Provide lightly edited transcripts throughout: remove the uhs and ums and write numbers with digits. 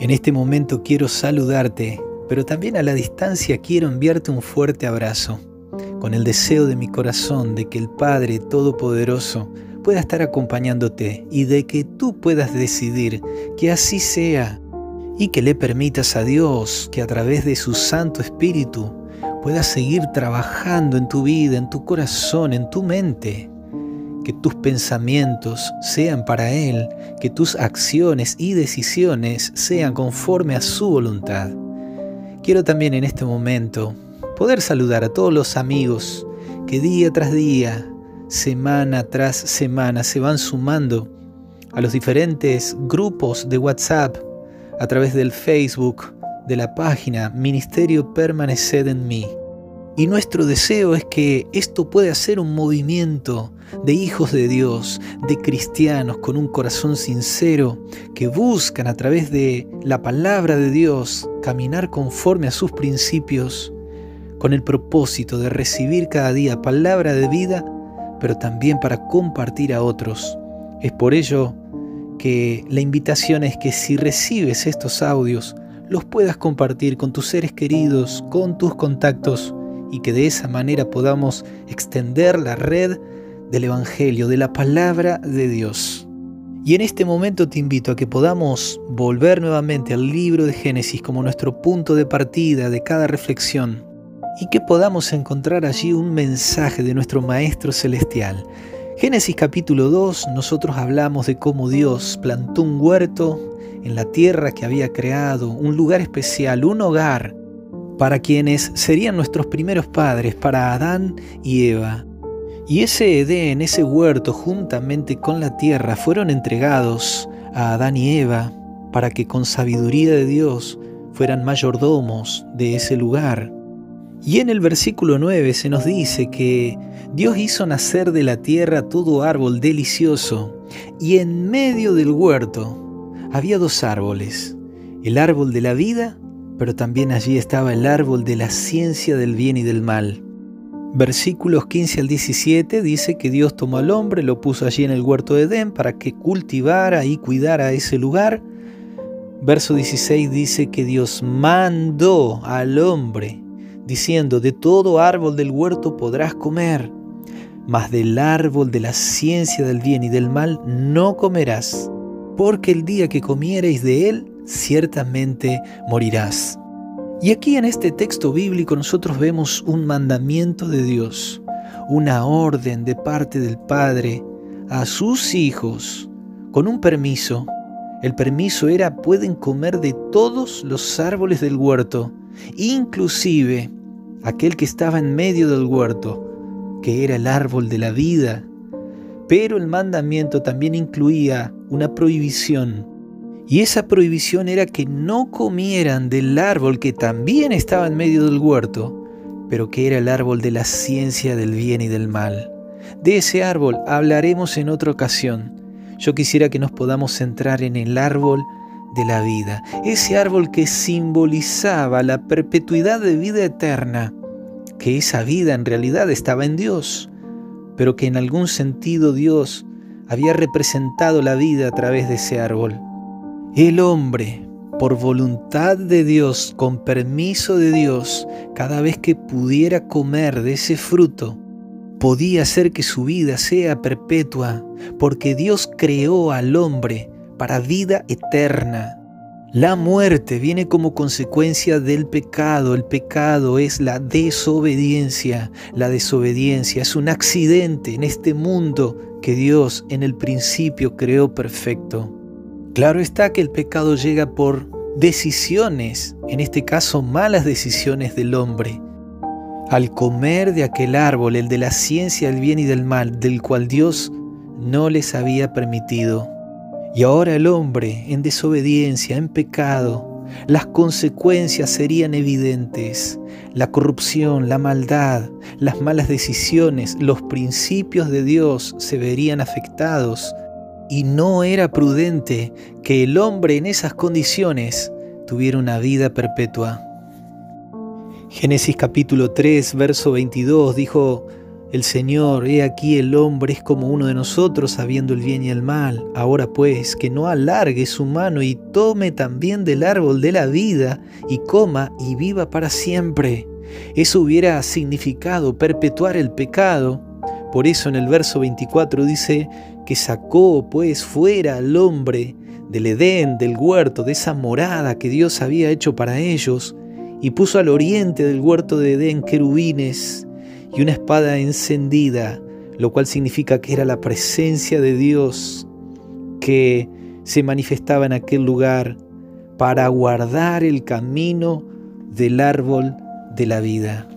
En este momento quiero saludarte, pero también a la distancia quiero enviarte un fuerte abrazo, con el deseo de mi corazón de que el Padre Todopoderoso pueda estar acompañándote y de que tú puedas decidir que así sea y que le permitas a Dios que a través de su Santo Espíritu pueda seguir trabajando en tu vida, en tu corazón, en tu mente. Que tus pensamientos sean para Él, que tus acciones y decisiones sean conforme a su voluntad. Quiero también en este momento poder saludar a todos los amigos que día tras día, semana tras semana se van sumando a los diferentes grupos de WhatsApp a través del Facebook, de la página Ministerio Permaneced en Mí. Y nuestro deseo es que esto pueda ser un movimiento de hijos de Dios, de cristianos con un corazón sincero que buscan a través de la palabra de Dios caminar conforme a sus principios con el propósito de recibir cada día palabra de vida, pero también para compartir a otros. Es por ello que la invitación es que si recibes estos audios, los puedas compartir con tus seres queridos, con tus contactos, y que de esa manera podamos extender la red del Evangelio, de la palabra de Dios. Y en este momento te invito a que podamos volver nuevamente al libro de Génesis como nuestro punto de partida de cada reflexión y que podamos encontrar allí un mensaje de nuestro Maestro Celestial. Génesis capítulo 2, nosotros hablamos de cómo Dios plantó un huerto en la tierra que había creado, un lugar especial, un hogar, para quienes serían nuestros primeros padres, para Adán y Eva. Y ese Edén, ese huerto, juntamente con la tierra, fueron entregados a Adán y Eva para que con sabiduría de Dios fueran mayordomos de ese lugar. Y en el versículo 9 se nos dice que Dios hizo nacer de la tierra todo árbol delicioso, y en medio del huerto había dos árboles, el árbol de la vida, pero también allí estaba el árbol de la ciencia del bien y del mal. Versículos 15 al 17 dice que Dios tomó al hombre, lo puso allí en el huerto de Edén para que cultivara y cuidara ese lugar. Verso 16 dice que Dios mandó al hombre, diciendo: de todo árbol del huerto podrás comer, mas del árbol de la ciencia del bien y del mal no comerás, porque el día que comiereis de él, ciertamente morirás. Y aquí en este texto bíblico nosotros vemos un mandamiento de Dios, una orden de parte del Padre a sus hijos, con un permiso. El permiso era: pueden comer de todos los árboles del huerto, inclusive aquel que estaba en medio del huerto, que era el árbol de la vida. Pero el mandamiento también incluía una prohibición. Y esa prohibición era que no comieran del árbol que también estaba en medio del huerto, pero que era el árbol de la ciencia del bien y del mal. De ese árbol hablaremos en otra ocasión. Yo quisiera que nos podamos centrar en el árbol de la vida, ese árbol que simbolizaba la perpetuidad de vida eterna, que esa vida en realidad estaba en Dios, pero que en algún sentido Dios había representado la vida a través de ese árbol. El hombre, por voluntad de Dios, con permiso de Dios, cada vez que pudiera comer de ese fruto, podía hacer que su vida sea perpetua, porque Dios creó al hombre para vida eterna. La muerte viene como consecuencia del pecado. El pecado es la desobediencia. La desobediencia es un accidente en este mundo que Dios en el principio creó perfecto. Claro está que el pecado llega por decisiones, en este caso malas decisiones del hombre. Al comer de aquel árbol, el de la ciencia del bien y del mal, del cual Dios no les había permitido. Y ahora el hombre, en desobediencia, en pecado, las consecuencias serían evidentes. La corrupción, la maldad, las malas decisiones, los principios de Dios se verían afectados. Y no era prudente que el hombre en esas condiciones tuviera una vida perpetua. Génesis capítulo 3, verso 22 dijo el Señor: he aquí el hombre es como uno de nosotros, sabiendo el bien y el mal. Ahora pues, que no alargue su mano y tome también del árbol de la vida y coma y viva para siempre. Eso hubiera significado perpetuar el pecado. Por eso en el verso 24 dice que sacó pues fuera al hombre del Edén, del huerto, de esa morada que Dios había hecho para ellos, y puso al oriente del huerto de Edén querubines y una espada encendida, lo cual significa que era la presencia de Dios que se manifestaba en aquel lugar para guardar el camino del árbol de la vida.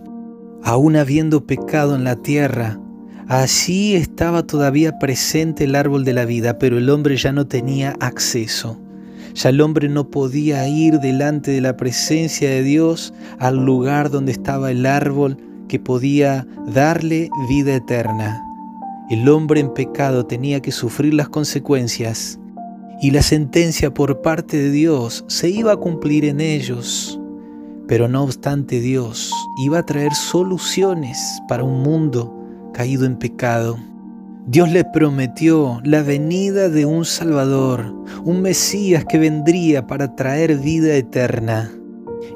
Aún habiendo pecado en la tierra, allí estaba todavía presente el árbol de la vida, pero el hombre ya no tenía acceso. Ya el hombre no podía ir delante de la presencia de Dios al lugar donde estaba el árbol que podía darle vida eterna. El hombre en pecado tenía que sufrir las consecuencias y la sentencia por parte de Dios se iba a cumplir en ellos. Pero no obstante, Dios iba a traer soluciones para un mundo caído en pecado. Dios le prometió la venida de un Salvador, un Mesías que vendría para traer vida eterna.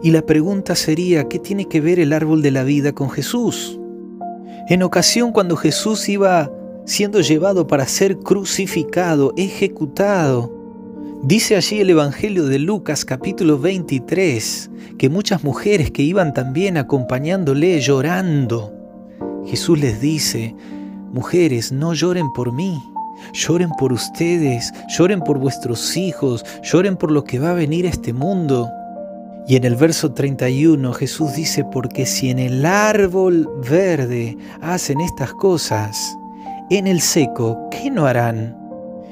Y la pregunta sería: ¿qué tiene que ver el árbol de la vida con Jesús? En ocasión, cuando Jesús iba siendo llevado para ser crucificado, ejecutado, dice allí el Evangelio de Lucas capítulo 23, que muchas mujeres que iban también acompañándole llorando, Jesús les dice: mujeres, no lloren por mí, lloren por ustedes, lloren por vuestros hijos, lloren por lo que va a venir a este mundo. Y en el verso 31 Jesús dice: porque si en el árbol verde hacen estas cosas, en el seco, ¿qué no harán?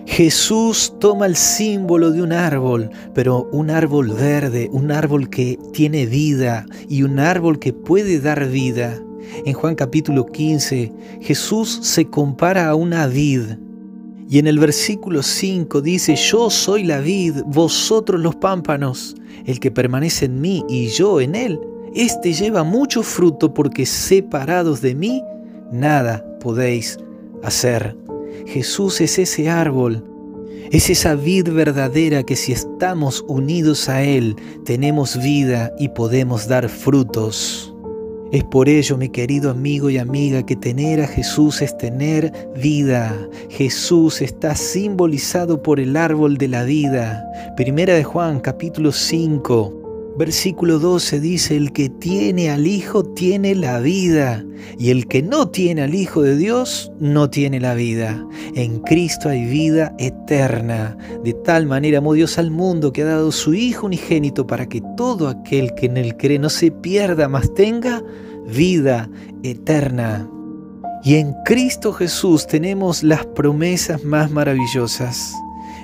Jesús toma el símbolo de un árbol, pero un árbol verde, un árbol que tiene vida y un árbol que puede dar vida. En Juan capítulo 15, Jesús se compara a una vid. Y en el versículo 5 dice: yo soy la vid, vosotros los pámpanos. El que permanece en mí y yo en él, éste lleva mucho fruto, porque separados de mí, nada podéis hacer. Jesús es ese árbol, es esa vid verdadera que si estamos unidos a Él, tenemos vida y podemos dar frutos. Es por ello, mi querido amigo y amiga, que tener a Jesús es tener vida. Jesús está simbolizado por el árbol de la vida. Primera de Juan, capítulo 5, versículo 12 dice: el que tiene al Hijo tiene la vida, y el que no tiene al Hijo de Dios no tiene la vida. En Cristo hay vida eterna. De tal manera amó Dios al mundo, que ha dado su Hijo unigénito, para que todo aquel que en él cree no se pierda, mas tenga vida eterna. Y en Cristo Jesús tenemos las promesas más maravillosas.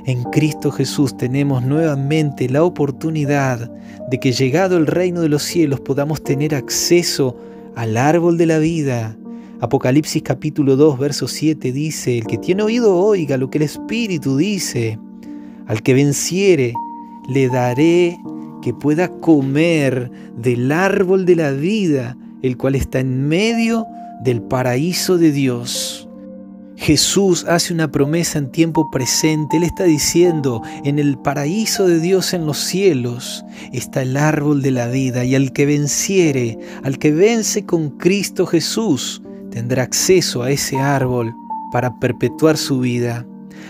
En Cristo Jesús tenemos nuevamente la oportunidad de que, llegado el reino de los cielos, podamos tener acceso al árbol de la vida. Apocalipsis capítulo 2, verso 7 dice: el que tiene oído oiga lo que el Espíritu dice. Al que venciere, le daré que pueda comer del árbol de la vida, el cual está en medio del paraíso de Dios. Jesús hace una promesa en tiempo presente. Él está diciendo: en el paraíso de Dios en los cielos está el árbol de la vida, y al que venciere, al que vence con Cristo Jesús, tendrá acceso a ese árbol para perpetuar su vida.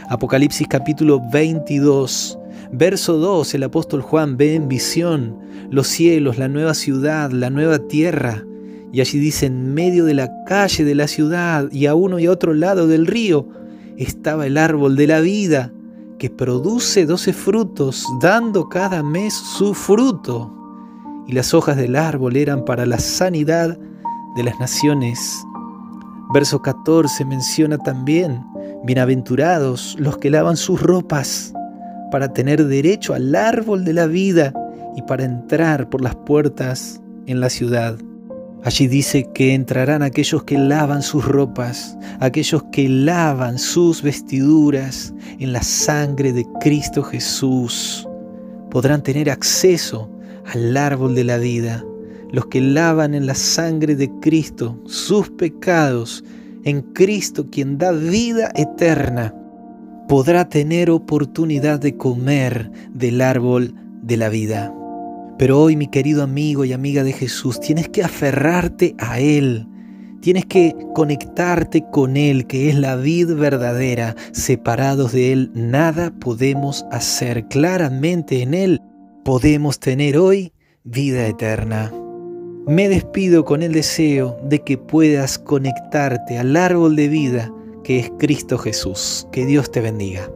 Apocalipsis capítulo 22, verso 2, el apóstol Juan ve en visión los cielos, la nueva ciudad, la nueva tierra. Y allí dice: en medio de la calle de la ciudad y a uno y a otro lado del río estaba el árbol de la vida, que produce 12 frutos, dando cada mes su fruto. Y las hojas del árbol eran para la sanidad de las naciones. Verso 14 menciona también: bienaventurados los que lavan sus ropas, para tener derecho al árbol de la vida y para entrar por las puertas en la ciudad. Allí dice que entrarán aquellos que lavan sus ropas, aquellos que lavan sus vestiduras en la sangre de Cristo Jesús. Podrán tener acceso al árbol de la vida. Los que lavan en la sangre de Cristo sus pecados en Cristo, quien da vida eterna, podrá tener oportunidad de comer del árbol de la vida. Pero hoy, mi querido amigo y amiga de Jesús, tienes que aferrarte a Él. Tienes que conectarte con Él, que es la vid verdadera. Separados de Él, nada podemos hacer. Claramente en Él podemos tener hoy vida eterna. Me despido con el deseo de que puedas conectarte al árbol de vida que es Cristo Jesús. Que Dios te bendiga.